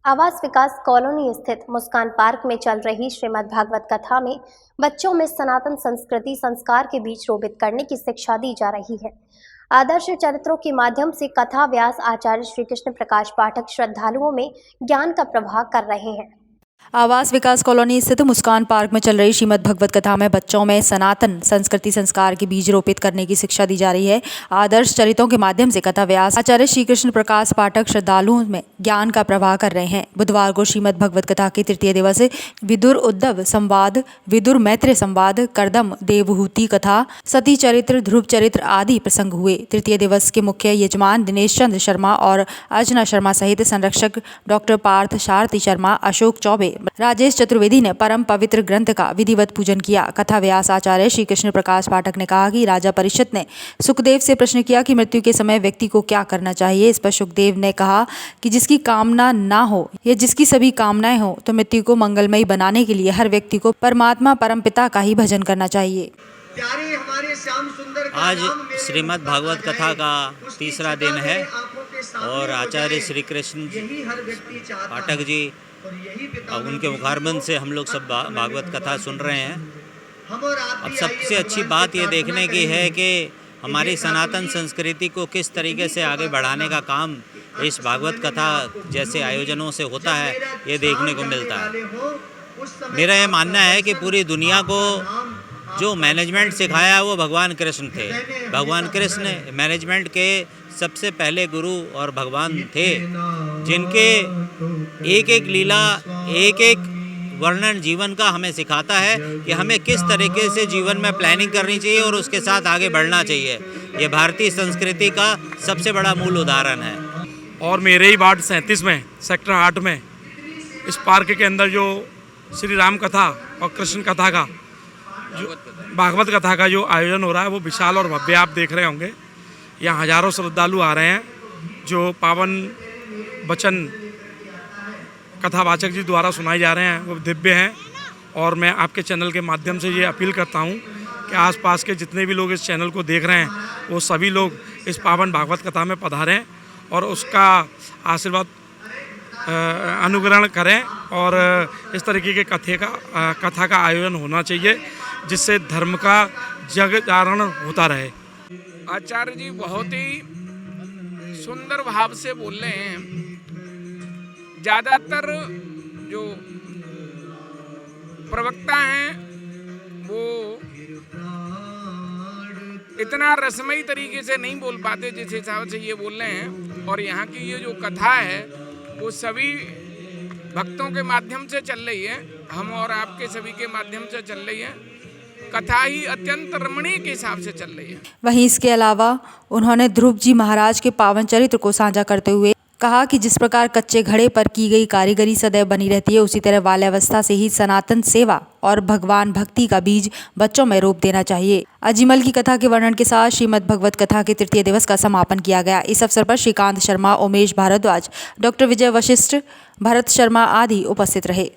आवास विकास कॉलोनी स्थित मुस्कान पार्क में चल रही श्रीमद् भागवत कथा में बच्चों में सनातन संस्कृति संस्कार के बीच रोपित करने की शिक्षा दी जा रही है। आदर्श चरित्रों के माध्यम से कथा व्यास आचार्य श्री कृष्ण प्रकाश पाठक श्रद्धालुओं में ज्ञान का प्रवाह कर रहे हैं। आवास विकास कॉलोनी स्थित मुस्कान पार्क में चल रही श्रीमद् भगवत कथा में बच्चों में सनातन संस्कृति संस्कार के बीज रोपित करने की शिक्षा दी जा रही है। आदर्श चरित्रों के माध्यम से कथा व्यास आचार्य श्री कृष्ण प्रकाश पाठक श्रद्धालुओं में ज्ञान का प्रवाह कर रहे हैं। बुधवार को श्रीमद् भगवत कथा के तृतीय दिवस विदुर उद्धव संवाद, विदुर मैत्र संवाद, कर्दम देवहूति कथा, सती चरित्र, ध्रुव चरित्र आदि प्रसंग हुए। तृतीय दिवस के मुख्य यजमान दिनेश चंद्र शर्मा और अर्चना शर्मा सहित संरक्षक डॉक्टर पार्थ सारथी शर्मा, अशोक चौबे, राजेश चतुर्वेदी ने परम पवित्र ग्रंथ का विधिवत पूजन किया। कथा व्यास आचार्य श्री कृष्ण प्रकाश पाठक ने कहा कि राजा परीक्षित ने सुखदेव से प्रश्न किया कि मृत्यु के समय व्यक्ति को क्या करना चाहिए। इस पर सुखदेव ने कहा कि जिसकी कामना ना हो या जिसकी सभी कामनाएं हो तो मृत्यु को मंगलमयी बनाने के लिए हर व्यक्ति को परमात्मा परमपिता का ही भजन करना चाहिए। आज श्रीमद् भागवत कथा का तीसरा दिन है और आचार्य श्री कृष्ण पाठक जी अब उनके मुखारबंद से हम लोग सब भागवत कथा सुन रहे हैं। अब सबसे अच्छी बात ये देखने की है कि हमारी सनातन संस्कृति को किस तरीके से आगे बढ़ाने का काम इस भागवत कथा जैसे आयोजनों से होता है, ये देखने को मिलता है। मेरा ये मानना है कि पूरी दुनिया को जो मैनेजमेंट सिखाया वो भगवान कृष्ण थे। भगवान कृष्ण मैनेजमेंट के सबसे पहले गुरु और भगवान थे, जिनके एक एक लीला, एक एक वर्णन जीवन का हमें सिखाता है कि हमें किस तरीके से जीवन में प्लानिंग करनी चाहिए और उसके साथ आगे बढ़ना चाहिए। ये भारतीय संस्कृति का सबसे बड़ा मूल उदाहरण है। और मेरे ही वार्ड 37 में सेक्टर 8 में इस पार्क के अंदर जो श्री राम कथा और कृष्ण कथा का जो भागवत कथा का जो आयोजन हो रहा है वो विशाल और भव्य आप देख रहे होंगे। यहाँ हजारों श्रद्धालु आ रहे हैं जो पावन वचन कथावाचक जी द्वारा सुनाए जा रहे हैं वो दिव्य हैं। और मैं आपके चैनल के माध्यम से ये अपील करता हूँ कि आसपास के जितने भी लोग इस चैनल को देख रहे हैं वो सभी लोग इस पावन भागवत कथा में पधारें और उसका आशीर्वाद अनुग्रहण करें। और इस तरीके के कथा का आयोजन होना चाहिए जिससे धर्म का जगजागरण होता रहे। आचार्य जी बहुत ही सुंदर भाव से बोल रहे हैं। ज़्यादातर जो प्रवक्ता हैं वो इतना रसमयी तरीके से नहीं बोल पाते जिस हिसाब से ये बोल रहे हैं। और यहाँ की ये जो कथा है वो सभी भक्तों के माध्यम से चल रही है, हम और आपके सभी के माध्यम से चल रही है। कथा ही अत्यंत रमणीय के हिसाब से चल रही है। वहीं इसके अलावा उन्होंने ध्रुव जी महाराज के पावन चरित्र को साझा करते हुए कहा कि जिस प्रकार कच्चे घड़े पर की गई कारीगरी सदैव बनी रहती है, उसी तरह बाल्यावस्था से ही सनातन सेवा और भगवान भक्ति का बीज बच्चों में रोप देना चाहिए। अजीमल की कथा के वर्णन के साथ श्रीमद् भगवत कथा के तृतीय दिवस का समापन किया गया। इस अवसर पर श्रीकांत शर्मा, उमेश भारद्वाज, डॉक्टर विजय वशिष्ठ, भरत शर्मा आदि उपस्थित रहे।